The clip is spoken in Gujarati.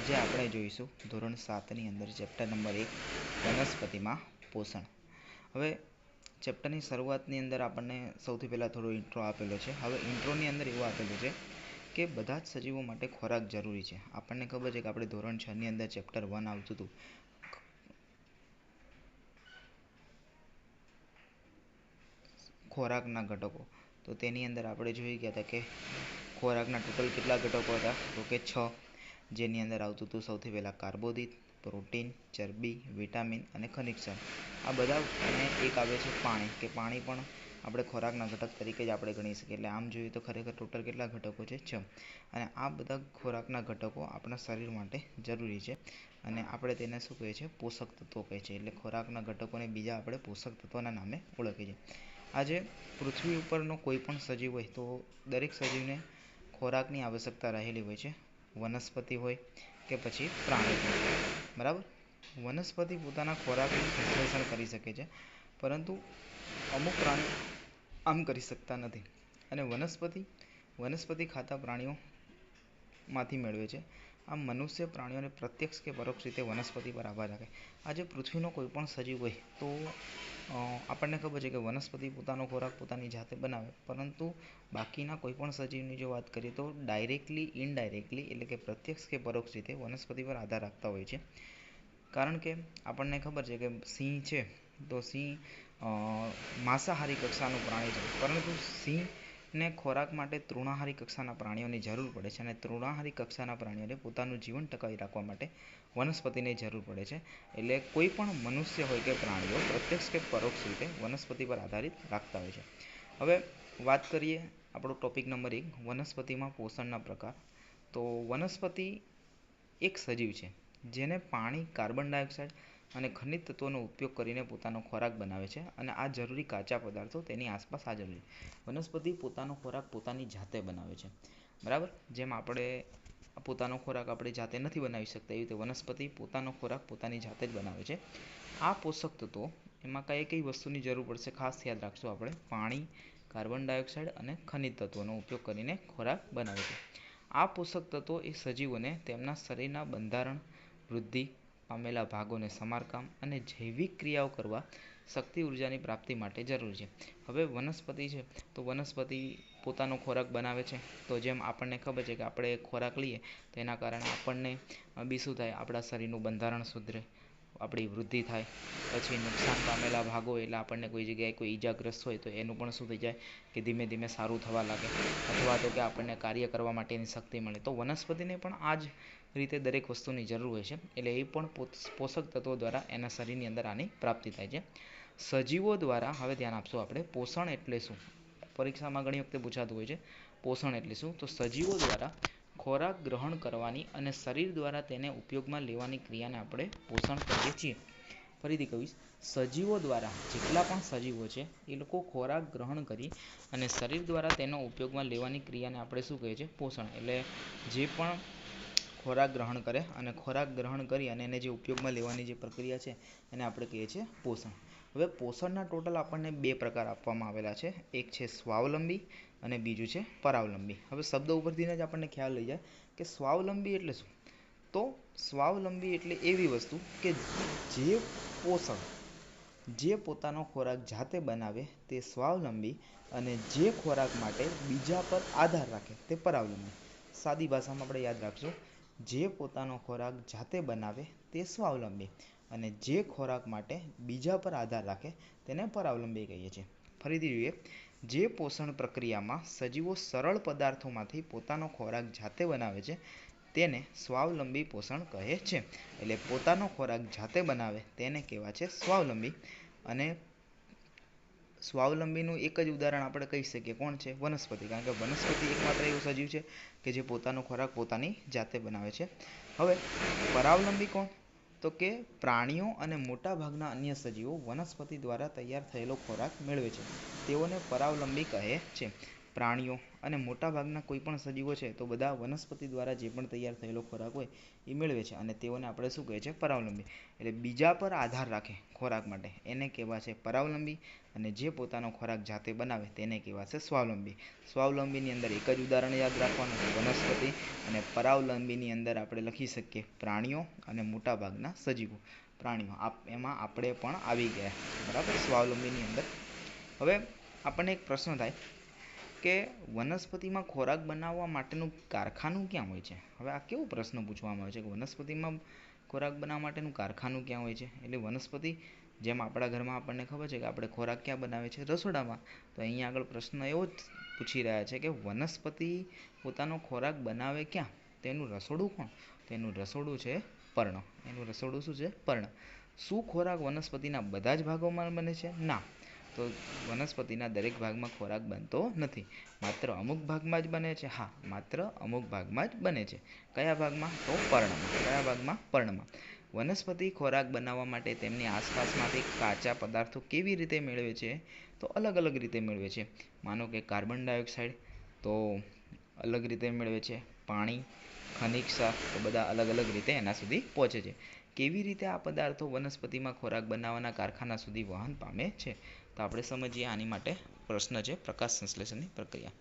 આજે આપણે જોઈશું ધોરણ 7ની અંદર ચેપ્ટર નંબર 1 વનસ્પતિમાં પોષણ. હવે ચેપ્ટરની શરૂઆતની અંદર આપણને સૌથી પહેલાં થોડો ઇન્ટ્રો આપેલો છે. હવે ઇન્ટ્રોની અંદર એવું આપેલું છે કે બધા જ સજીવો માટે ખોરાક જરૂરી છે. આપણને ખબર છે કે આપણે ધોરણ 6ની અંદર ચેપ્ટર 1 આવતું હતું, ખોરાકના ઘટકો. તો તેની અંદર આપણે જોઈ ગયા હતા કે ખોરાકના ટોટલ કેટલા ઘટકો હતા, તો કે 6, જેની અંદર આવતું હતું સૌથી પહેલાં કાર્બોદિત, પ્રોટીન, ચરબી, વિટામિન અને ખનિજ ક્ષાર. આ બધા, અને એક આવે છે પાણી, કે પાણી પણ આપણે ખોરાકના ઘટક તરીકે જ આપણે ગણી શકીએ. એટલે આમ જોઈએ તો ખરેખર ટોટલ કેટલા ઘટકો છે, 6. અને આ બધા ખોરાકના ઘટકો આપણા શરીર માટે જરૂરી છે, અને આપણે તેને શું કહીએ છીએ, પોષક તત્વો કહે છે. એટલે ખોરાકના ઘટકોને બીજા આપણે પોષક તત્વોના નામે ઓળખીએ છીએ. આજે પૃથ્વી ઉપરનો કોઈ પણ સજીવ હોય તો દરેક સજીવને ખોરાકની આવશ્યકતા રહેલી હોય છે, વનસ્પતિ હોય કે પછી પ્રાણી હોય, બરાબર. વનસ્પતિ પોતાના ખોરાકનું સંશ્લેષણ કરી શકે છે, પરંતુ અમુક પ્રાણીઓ આમ કરી શકતા નથી, અને વનસ્પતિ ખાતા પ્રાણીઓમાંથી મેળવે છે. આમ મનુષ્ય પ્રાણીઓને પ્રત્યક્ષ કે પરોક્ષ રીતે વનસ્પતિ પર આધાર રાખે. આજે પૃથ્વીનો કોઈ પણ સજીવ હોય તો આપણને ખબર છે કે વનસ્પતિ પોતાનો ખોરાક પોતાની જાતે બનાવે, પરંતુ બાકીના કોઈ પણ સજીવની જો વાત કરીએ તો ડાયરેક્ટલી, ઇનડાયરેક્ટલી, એટલે કે પ્રત્યક્ષ કે પરોક્ષ રીતે વનસ્પતિ પર આધાર રાખતા હોય છે. કારણ કે આપણને ખબર છે કે સિંહ છે તો સિંહ માંસાહારી કક્ષાનું પ્રાણી છે, પરંતુ સિંહને ખોરાક માટે તૃણાહારી કક્ષાના પ્રાણીઓની જરૂર પડે છે, અને તૃણાહારી કક્ષાના પ્રાણીઓને પોતાનું જીવન ટકાવી રાખવા માટે વનસ્પતિની જરૂર પડે છે. એટલે કોઈ પણ મનુષ્ય હોય કે પ્રાણીઓ પ્રત્યક્ષ કે પરોક્ષ રીતે વનસ્પતિ પર આધારિત રાખતા હોય છે. હવે વાત કરીએ આપણો ટોપિક નંબર 1, વનસ્પતિમાં પોષણના પ્રકાર. તો વનસ્પતિ એક સજીવ છે જેને પાણી, કાર્બન ડાયોક્સાઇડ અને ખનિજ તત્વોનો ઉપયોગ કરીને પોતાનો ખોરાક બનાવે છે, અને આ જરૂરી કાચા પદાર્થો તેની આસપાસ હાજર છે. વનસ્પતિ પોતાનો ખોરાક પોતાની જાતે બનાવે છે, બરાબર. જેમ આપણે પોતાનો ખોરાક આપણે જાતે નથી બનાવી શકતા, એવી રીતે વનસ્પતિ પોતાનો ખોરાક પોતાની જાતે જ બનાવે છે. આ પોષક તત્વો, એમાં કઈ વસ્તુની જરૂર પડશે, ખાસ યાદ રાખશું આપણે, પાણી, કાર્બન ડાયોક્સાઇડ અને ખનિજ તત્વોનો ઉપયોગ કરીને ખોરાક બનાવે છે. આ પોષક તત્વો એ સજીવોને તેમના શરીરના બંધારણ, વૃદ્ધિ પામેલા ભાગોને સમારકામ અને જૈવિક ક્રિયાઓ કરવા શક્તિ ઉર્જાની પ્રાપ્તિ માટે જરૂરી છે. હવે વનસ્પતિ છે તો વનસ્પતિ પોતાનો ખોરાક બનાવે છે. તો જેમ આપણને ખબર છે કે આપણે ખોરાક લઈએ તો એના કારણે આપણને બી શું થાય, આપણા શરીરનું બંધારણ સુધરે, આપણી વૃદ્ધિ થાય. પછી નુકસાન પામેલા ભાગો, એટલે આપણને કોઈ જગ્યાએ કોઈ ઈજાગ્રસ્ત હોય તો એનું પણ શું થઈ જાય કે ધીમે ધીમે સારું થવા લાગે, અથવા તો કે આપણને કાર્ય કરવા માટેની શક્તિ મળે. તો વનસ્પતિને પણ આ જ રીતે દરેક વસ્તુની જરૂર હોય છે, એટલે એ પણ પોષક તત્વો દ્વારા એના શરીરની અંદર આની પ્રાપ્તિ થાય છે. સજીવો દ્વારા, હવે ધ્યાન આપશું આપણે, પોષણ એટલે શું, પરીક્ષામાં ઘણી વખતે પૂછાતું હોય છે, પોષણ એટલે શું. તો સજીવો દ્વારા ખોરાક ગ્રહણ કરવાની અને શરીર દ્વારા તેને ઉપયોગમાં લેવાની ક્રિયાને આપણે પોષણ કહીએ છીએ. ફરીથી કહીશ, સજીવો દ્વારા, જેટલા પણ સજીવો છે એ લોકો ખોરાક ગ્રહણ કરી અને શરીર દ્વારા તેનો ઉપયોગમાં લેવાની ક્રિયાને આપણે શું કહીએ છીએ, પોષણ. એટલે જે પણ ખોરાક ગ્રહણ કરે અને ખોરાક ગ્રહણ કરી અને એને જે ઉપયોગમાં લેવાની જે પ્રક્રિયા છે એને આપણે કહીએ છીએ પોષણ. હવે પોષણના ટોટલ આપણને 2 પ્રકાર આપવામાં આવેલા છે. એક છે સ્વાવલંબી અને બીજું છે પરાવલંબી. હવે શબ્દ ઉપરથી જ આપણને ખ્યાલ લઈ જાય કે સ્વાવલંબી એટલે શું. તો સ્વાવલંબી એટલે એવી વસ્તુ કે જે પોષણ, જે પોતાનો ખોરાક જાતે બનાવે તે સ્વાવલંબી, અને જે ખોરાક માટે બીજા પર આધાર રાખે તે પરાવલંબી. સાદી ભાષામાં આપણે યાદ રાખશું, જે પોતાનો ખોરાક જાતે બનાવે તે સ્વાવલંબી, અને જે ખોરાક માટે બીજા પર આધાર રાખે તેને પરાવલંબી કહીએ છીએ. ફરીથી જોઈએ, જે પોષણ પ્રક્રિયામાં સજીવો સરળ પદાર્થોમાંથી પોતાનો ખોરાક જાતે બનાવે છે તેને સ્વાવલંબી પોષણ કહે છે. એટલે પોતાનો ખોરાક જાતે બનાવે તેને કહેવાય છે સ્વાવલંબી. અને સ્વાવલંબીનું એક જ ઉદાહરણ આપણે કહી શકીએ, કોણ છે, વનસ્પતિ. કારણ કે વનસ્પતિ એકમાત્ર એવું સજીવ છે કે જે પોતાનો ખોરાક પોતાની જાતે બનાવે છે. હવે પરાવલંબી કોણ, તો કે પ્રાણીઓ અને મોટાભાગના અન્ય સજીવો વનસ્પતિ દ્વારા તૈયાર થયેલો ખોરાક મેળવે છે, તેઓને પરાવલંબી કહે છે. પ્રાણીઓ અને મોટાભાગના કોઈ પણ સજીવો છે તો બધા વનસ્પતિ દ્વારા જે પણ તૈયાર થયેલો ખોરાક હોય એ મેળવે છે અને તેઓને આપણે શું કહે છે પરાવલંબી. એટલે બીજા પર આધાર રાખે ખોરાક માટે એને કહેવાશે પરાવલંબી અને જે પોતાનો ખોરાક જાતે બનાવે તેને કહેવાશે સ્વાવલંબી. સ્વાવલંબીની અંદર એક જ ઉદાહરણ યાદ રાખવાનું વનસ્પતિ અને પરાવલંબીની અંદર આપણે લખી શકીએ પ્રાણીઓ અને મોટાભાગના સજીવો. પ્રાણીઓ એમાં આપણે પણ આવી ગયા બરાબર સ્વાવલંબીની અંદર. હવે આપણને એક પ્રશ્ન થાય કે વનસ્પતિમાં ખોરાક બનાવવા માટેનું કારખાનું ક્યાં હોય છે. હવે આ કેવો પ્રશ્ન પૂછવામાં આવે છે કે વનસ્પતિમાં ખોરાક બનાવવા માટેનું કારખાનું ક્યાં હોય છે. એટલે વનસ્પતિ જેમ આપણા ઘરમાં આપણને ખબર છે કે આપણે ખોરાક ક્યાં બનાવે છે રસોડામાં. તો અહીંયા આગળ પ્રશ્ન એવો જ પૂછી રહ્યા છે કે વનસ્પતિ પોતાનો ખોરાક બનાવે ક્યાં, તેનું રસોડું કોણ, તેનું રસોડું છે પર્ણ. એનું રસોડું શું છે પર્ણ. શું ખોરાક વનસ્પતિના બધા જ ભાગોમાં બને છે? ના. તો વનસ્પતિના દરેક ભાગમાં ખોરાક બનતો નથી, માત્ર અમુક ભાગમાં જ બને છે. હા, માત્ર અમુક ભાગમાં જ બને છે. કયા ભાગમાં? તો પર્ણમાં. કયા ભાગમાં? પર્ણમાં. વનસ્પતિ ખોરાક બનાવવા માટે તેમની આસપાસમાંથી કાચા પદાર્થો કેવી રીતે મેળવે છે? તો અલગ અલગ રીતે મેળવે છે. માનો કે કાર્બન ડાયોક્સાઇડ તો અલગ રીતે મેળવે છે, પાણી, ખનિજ ક્ષાર તો બધા અલગ અલગ રીતે એના સુધી પહોંચે છે. કેવી રીતે આ પદાર્થો વનસ્પતિમાં ખોરાક બનાવવાના કારખાના સુધી વહન પામે છે? તો આપણે સમજીએ આની માટે પ્રશ્ન છે પ્રકાશ સંશ્લેષણની પ્રક્રિયા.